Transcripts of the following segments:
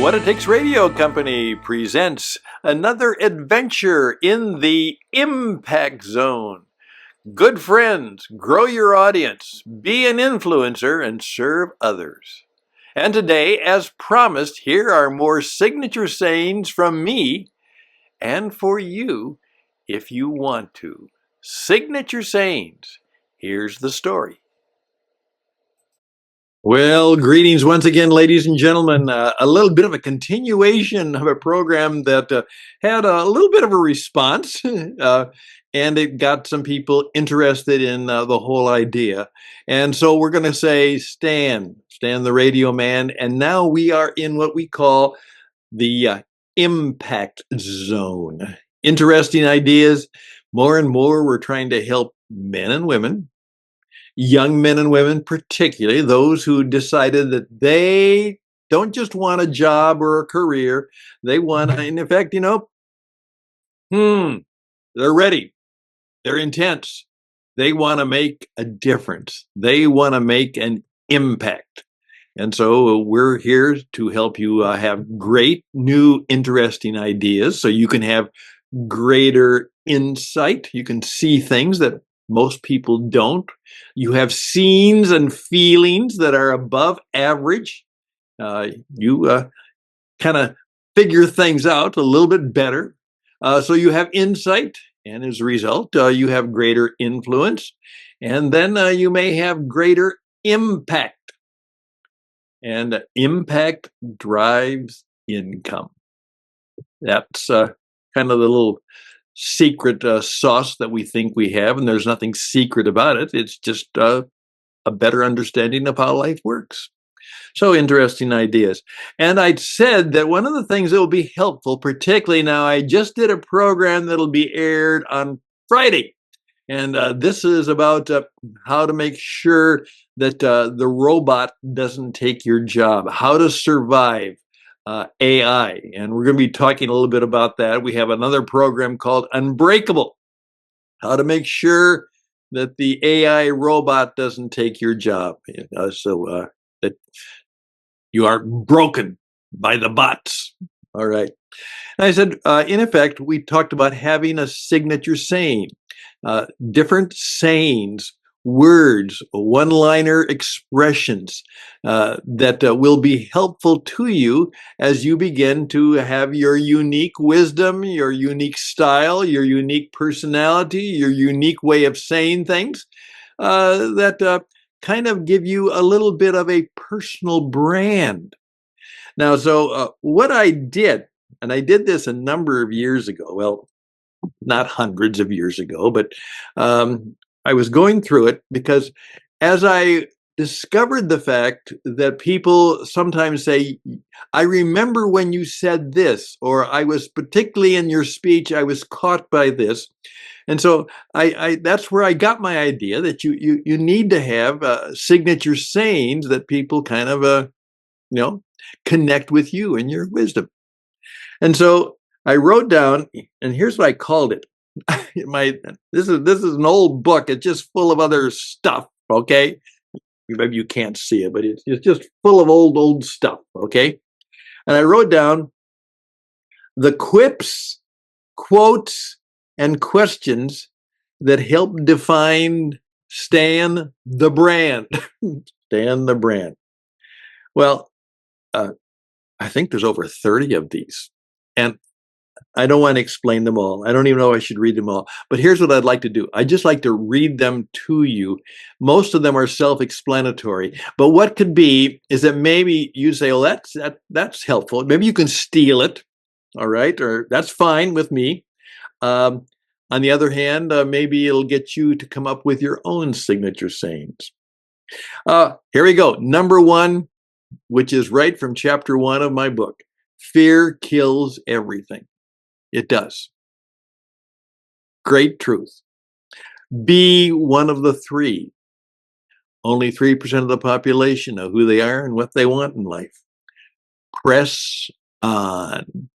The What It Takes Radio Company presents another adventure in the impact zone. Good friends, grow your audience, be an influencer, and serve others. And today, as promised, here are more signature sayings from me and for you if you want to. Signature sayings. Here's the story. Well, greetings once again, ladies and gentlemen. A little bit of a continuation of a program that had a little bit of a response, and it got some people interested in the whole idea. And so we're going to say, Stan the radio man. And now we are in what we call the impact zone. Interesting ideas. More and more, we're trying to help men and women, young men and women, particularly those who decided that they don't just want a job or a career. They want, in effect, they're ready. They're intense. They want to make a difference. They want to make an impact. And so we're here to help you have great, new, interesting ideas so you can have greater insight. You can see things that most people don't. You have scenes and feelings that are above average. You kind of figure things out a little bit better. So you have insight, and as a result, you have greater influence. And then you may have greater impact. And impact drives income. That's kind of the little secret sauce that we think we have, and there's nothing secret about it. It's just a better understanding of how life works. So interesting ideas. And I said that one of the things that will be helpful, particularly now, I just did a program that'll be aired on Friday. And this is about how to make sure that the robot doesn't take your job, how to survive AI. And we're going to be talking a little bit about that. We have another program called Unbreakable, how to make sure that the AI robot doesn't take your job, so that you aren't broken by the bots. All right. And I said, in effect, we talked about having a signature saying. Different sayings, words, one-liner expressions that will be helpful to you as you begin to have your unique wisdom, your unique style, your unique personality, your unique way of saying things that kind of give you a little bit of a personal brand. Now, so what I did, and I did this a number of years ago, well, not hundreds of years ago, but I was going through it because as I discovered the fact that people sometimes say, I remember when you said this, or I was particularly in your speech, I was caught by this. And so I that's where I got my idea that you need to have signature sayings that people kind of, connect with you and your wisdom. And so I wrote down, and here's what I called it. This is an old book. It's just full of other stuff. Okay, maybe you can't see it, but it's just full of old stuff. Okay, and I wrote down the quips, quotes, and questions that help define Stan the brand. Stan the brand. Well, I think there's over 30 of these, and I don't want to explain them all. I don't even know if I should read them all. But here's what I'd like to do. I just like to read them to you. Most of them are self-explanatory. But what could be is that maybe you say, "Oh, that's helpful." Maybe you can steal it, all right? Or that's fine with me. On the other hand, maybe it'll get you to come up with your own signature sayings. Here we go. Number one, which is right from chapter 1 of my book. Fear kills everything. It does. Great truth. Be one of the three. Only 3% of the population know who they are and what they want in life. Press on.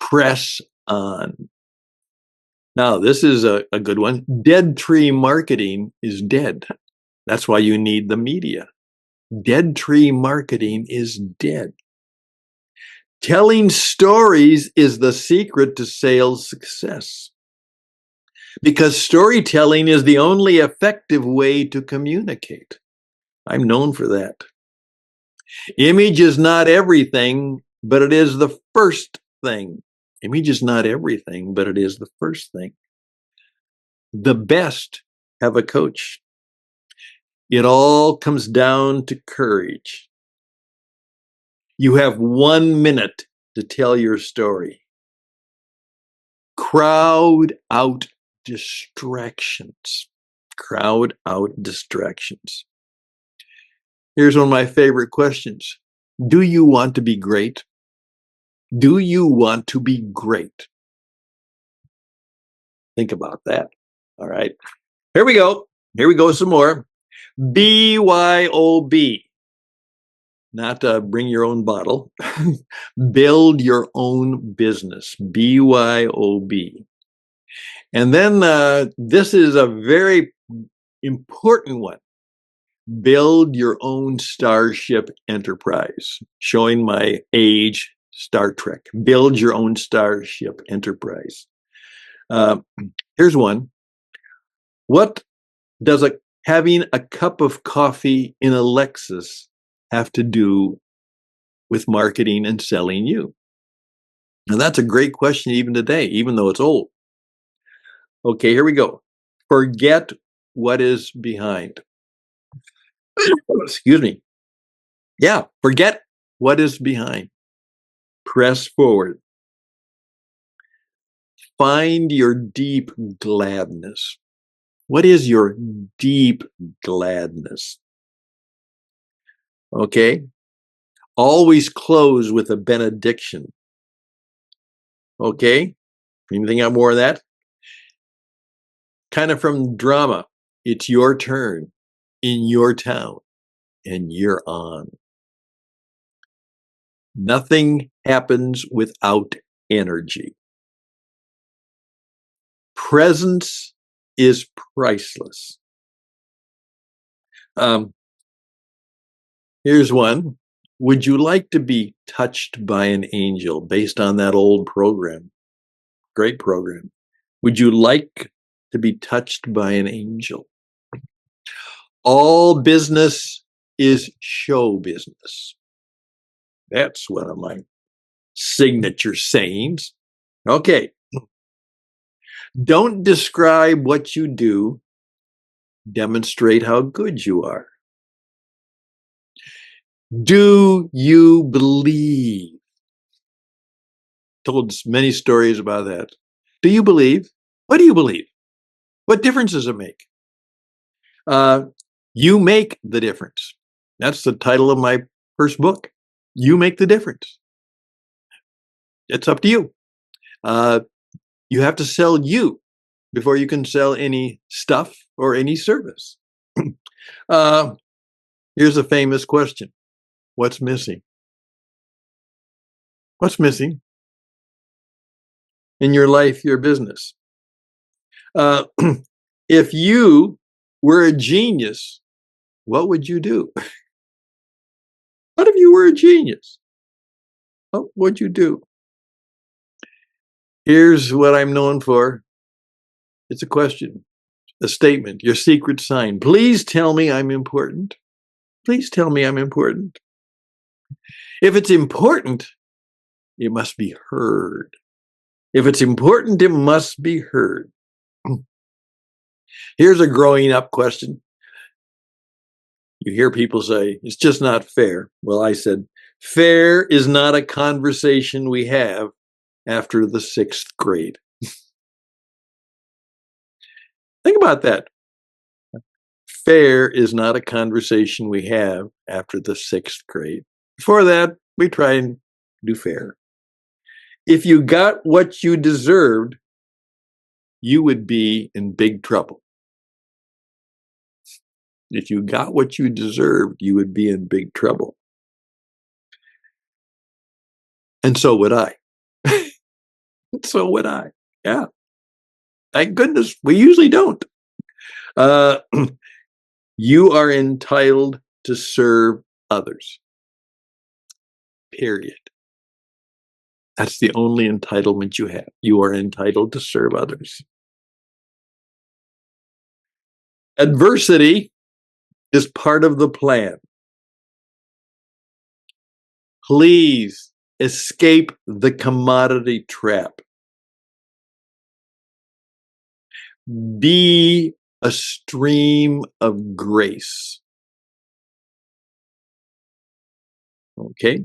Press on. Now, this is a good one. Dead tree marketing is dead. That's why you need the media. Dead tree marketing is dead. Telling stories is the secret to sales success, because storytelling is the only effective way to communicate. I'm known for that. Image is not everything, but it is the first thing. Image is not everything, but it is the first thing. The best have a coach. It all comes down to courage. You have 1 minute to tell your story. Crowd out distractions. Crowd out distractions. Here's one of my favorite questions. Do you want to be great? Do you want to be great? Think about that. All right. Here we go. Here we go. Some more. BYOB. Not bring your own bottle. Build your own business. BYOB. And then this is a very important one. Build your own starship enterprise. Showing my age, Star Trek. Build your own starship enterprise. Here's one. What does having a cup of coffee in a Lexus have to do with marketing and selling you? And that's a great question even today, even though it's old. Okay, here we go. Forget what is behind. Excuse me. Yeah, forget what is behind. Press forward. Find your deep gladness. What is your deep gladness? Okay. Always close with a benediction. Okay. Anything got more of that? Kind of from drama. It's your turn in your town and you're on. Nothing happens without energy. Presence is priceless. Here's one. Would you like to be touched by an angel based on that old program? Great program. Would you like to be touched by an angel? All business is show business. That's one of my signature sayings. Okay. Don't describe what you do. Demonstrate how good you are. Do you believe? Told many stories about that. Do you believe? What do you believe? What difference does it make? You make the difference. That's the title of my first book. You make the difference. It's up to you. You have to sell you before you can sell any stuff or any service. Here's a famous question. What's missing? What's missing in your life, your business? If you were a genius, what would you do? What if you were a genius? What would you do? Here's what I'm known for. It's a question, a statement, your secret sign. Please tell me I'm important. Please tell me I'm important. If it's important, it must be heard. If it's important, it must be heard. Here's a growing up question. You hear people say, it's just not fair. Well, I said, fair is not a conversation we have after the 6th grade. Think about that. Fair is not a conversation we have after the 6th grade. Before that, we try and do fair. If you got what you deserved, you would be in big trouble. If you got what you deserved, you would be in big trouble. And so would I. So would I. Yeah. Thank goodness we usually don't. You are entitled to serve others. Period. That's the only entitlement you have. You are entitled to serve others. Adversity is part of the plan. Please escape the commodity trap. Be a stream of grace. Okay?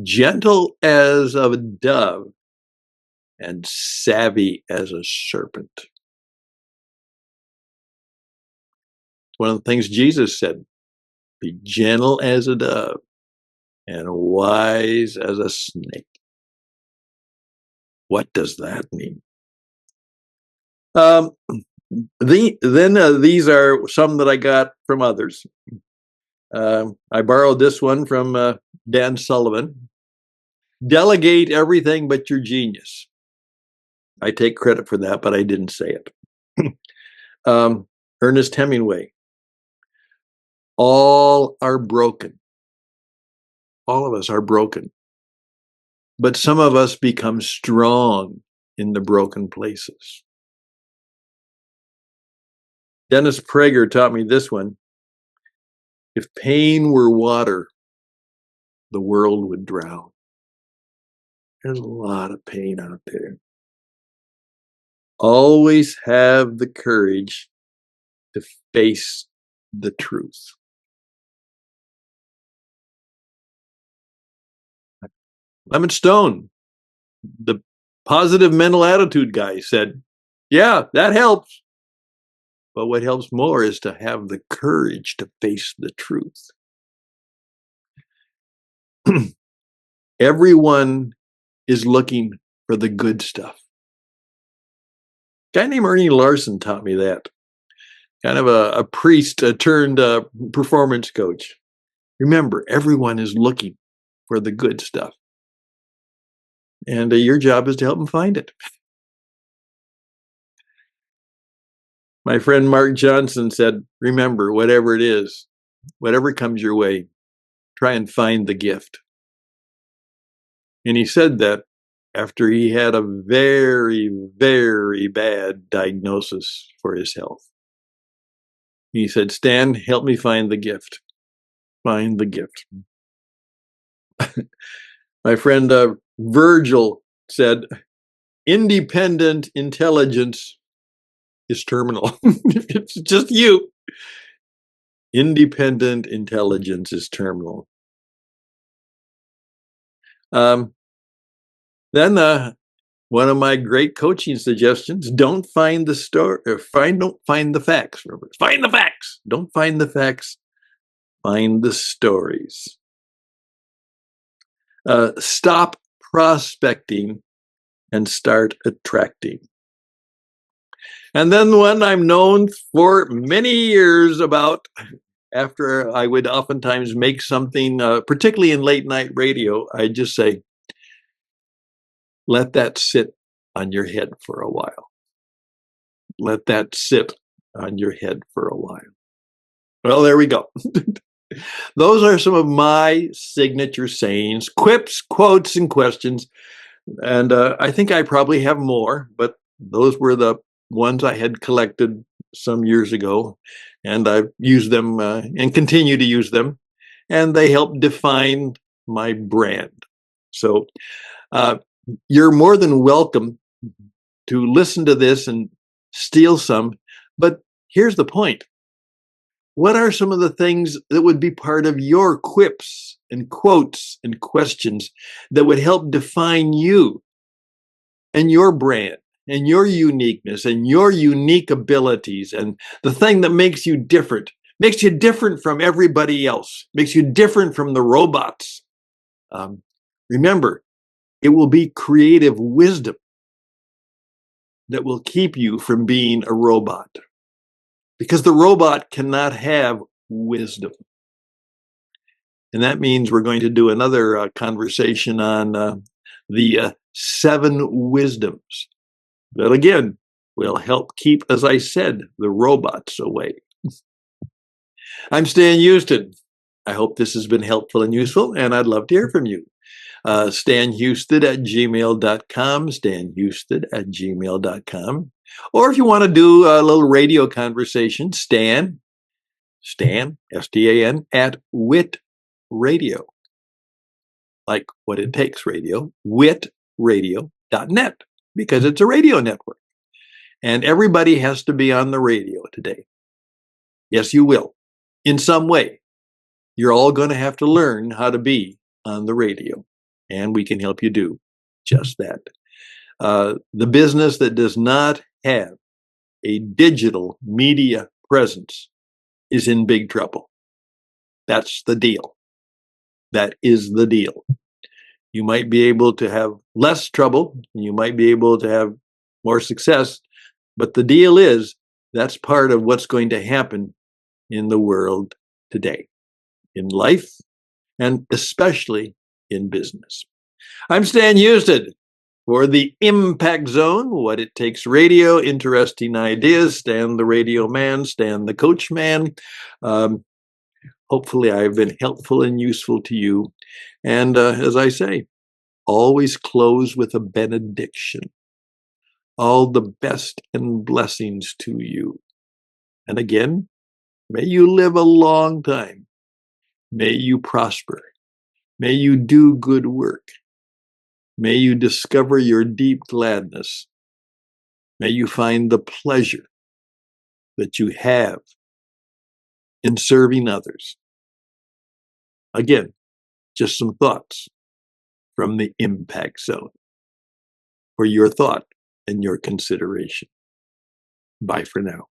Gentle as a dove and savvy as a serpent. One of the things Jesus said, be gentle as a dove and wise as a snake. What does that mean? These are some that I got from others. I borrowed this one from Dan Sullivan. Delegate everything but your genius. I take credit for that, but I didn't say it. Ernest Hemingway. All are broken. All of us are broken. But some of us become strong in the broken places. Dennis Prager taught me this one. If pain were water, the world would drown. There's a lot of pain out there. Always have the courage to face the truth. Lemon Stone, the positive mental attitude guy, said, yeah, that helps. But what helps more is to have the courage to face the truth. Everyone is looking for the good stuff. A guy named Ernie Larson taught me that. Kind of a priest turned performance coach. Remember, everyone is looking for the good stuff. And your job is to help them find it. My friend Mark Johnson said, remember, whatever it is, whatever comes your way, try and find the gift. And he said that after he had a very, very bad diagnosis for his health. He said, Stan, help me find the gift. Find the gift. My friend Virgil said, independent intelligence is terminal. It's just you. Independent intelligence is terminal. Then one of my great coaching suggestions, don't find the story, don't find the facts. Remember, find the facts. Don't find the facts. Find the stories. Stop prospecting and start attracting. And then one I'm known for many years about, after I would oftentimes make something, particularly in late night radio, I'd just say, let that sit on your head for a while. Let that sit on your head for a while. Well, there we go. Those are some of my signature sayings, quips, quotes, and questions. And I think I probably have more, but those were the ones I had collected some years ago. And I've used them and continue to use them. And they help define my brand. So you're more than welcome to listen to this and steal some. But here's the point. What are some of the things that would be part of your quips and quotes and questions that would help define you and your brand and your uniqueness and your unique abilities and the thing that makes you different from everybody else, makes you different from the robots? Remember, it will be creative wisdom that will keep you from being a robot, because the robot cannot have wisdom. And that means we're going to do another conversation on the 7 wisdoms that, again, will help keep, as I said, the robots away. I'm Stan Houston. I hope this has been helpful and useful, and I'd love to hear from you. StanHouston@gmail.com, StanHouston@gmail.com. Or if you want to do a little radio conversation, Stan, S-T-A-N, at Wit Radio, like what it takes radio, witradio.net, because it's a radio network. And everybody has to be on the radio today. Yes, you will. In some way, you're all going to have to learn how to be on the radio, and we can help you do just that. The business that does not have a digital media presence is in big trouble. That's the deal. That is the deal. You might be able to have less trouble, and you might be able to have more success, but the deal is that's part of what's going to happen in the world today, in life, and especially in business. I'm Stan Houston for the Impact Zone, What It Takes Radio, interesting ideas. Stan the radio man, Stan the coach man. Hopefully I've been helpful and useful to you. And as I say, always close with a benediction. All the best and blessings to you. And again, may you live a long time. May you prosper. May you do good work. May you discover your deep gladness. May you find the pleasure that you have in serving others. Again, just some thoughts from the Impact Zone for your thought and your consideration. Bye for now.